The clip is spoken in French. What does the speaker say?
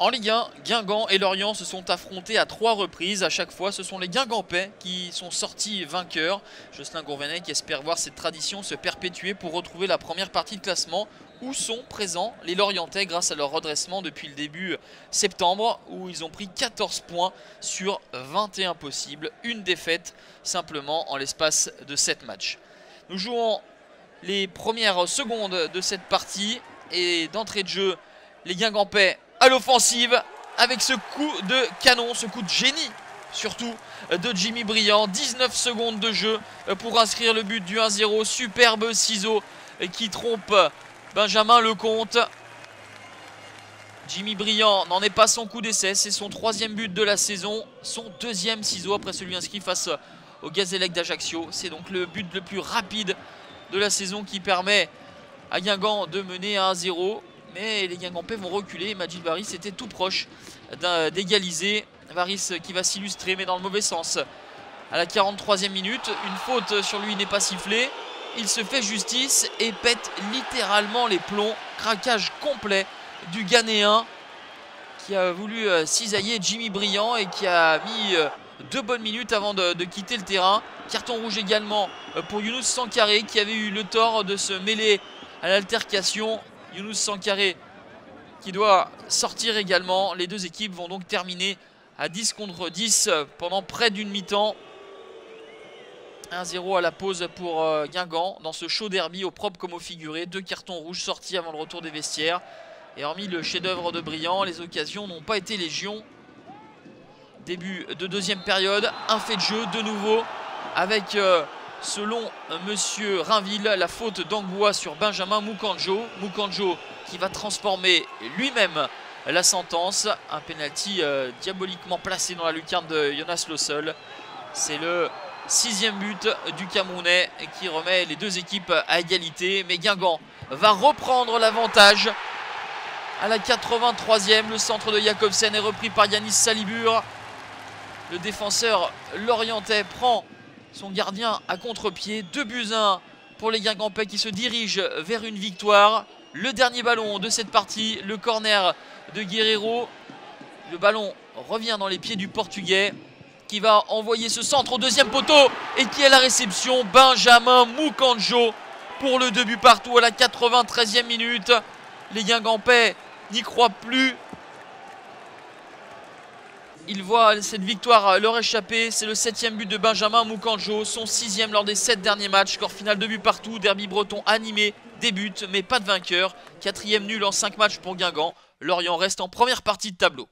En Ligue 1, Guingamp et Lorient se sont affrontés à 3 reprises. À chaque fois, ce sont les Guingampais qui sont sortis vainqueurs. Jocelyn Gourvenec espère voir cette tradition se perpétuer pour retrouver la première partie de classement où sont présents les Lorientais grâce à leur redressement depuis le début septembre où ils ont pris 14 points sur 21 possibles. Une défaite simplement en l'espace de 7 matchs. Nous jouons les premières secondes de cette partie et d'entrée de jeu, les Guingampais à l'offensive avec ce coup de canon, ce coup de génie surtout de Jimmy Briand. 19 secondes de jeu pour inscrire le but du 1-0. Superbe ciseau qui trompe Benjamin Lecomte. Jimmy Briand n'en est pas son coup d'essai, c'est son 3e but de la saison, son 2e ciseau après celui inscrit face au Gazélec d'Ajaccio. C'est donc le but le plus rapide de la saison qui permet à Guingamp de mener à 1-0. Mais les Guingampais vont reculer. Majid Varis était tout proche d'égaliser. Varis qui va s'illustrer mais dans le mauvais sens. À la 43e minute, une faute sur lui n'est pas sifflée. Il se fait justice et pète littéralement les plombs. Craquage complet du Ghanéen qui a voulu cisailler Jimmy Briand et qui a mis 2 bonnes minutes avant de quitter le terrain. Carton rouge également pour Younous Sankaré qui avait eu le tort de se mêler à l'altercation. Younous Sankaré qui doit sortir également. Les deux équipes vont donc terminer à 10 contre 10 pendant près d'une mi-temps. 1-0 à la pause pour Guingamp dans ce chaud derby au propre comme au figuré. 2 cartons rouges sortis avant le retour des vestiaires. Et hormis le chef-d'œuvre de Briand, les occasions n'ont pas été légion. Début de deuxième période, un fait de jeu de nouveau avec selon monsieur Rainville la faute d'Angoua sur Benjamin Moukandjo. Moukandjo qui va transformer lui-même la sentence. Un penalty diaboliquement placé dans la lucarne de Jonas Lossel. C'est le 6e but du Camerounais qui remet les deux équipes à égalité. Mais Guingamp va reprendre l'avantage. À la 83e, le centre de Jakobsen est repris par Yanis Salibur. Le défenseur lorientais prend son gardien à contre-pied. 2-1 pour les Guingampais qui se dirigent vers une victoire. Le dernier ballon de cette partie, le corner de Guerreiro. Le ballon revient dans les pieds du Portugais qui va envoyer ce centre au 2e poteau et qui est la réception. Benjamin Moukandjo pour le 2 buts partout à la 93e minute. Les Guingampais n'y croient plus. Ils voient cette victoire leur échapper. C'est le 7e but de Benjamin Moukandjo, son 6e lors des 7 derniers matchs. Score final 2 buts partout, derby breton animé, des buts mais pas de vainqueur. 4e nul en 5 matchs pour Guingamp. Lorient reste en première partie de tableau.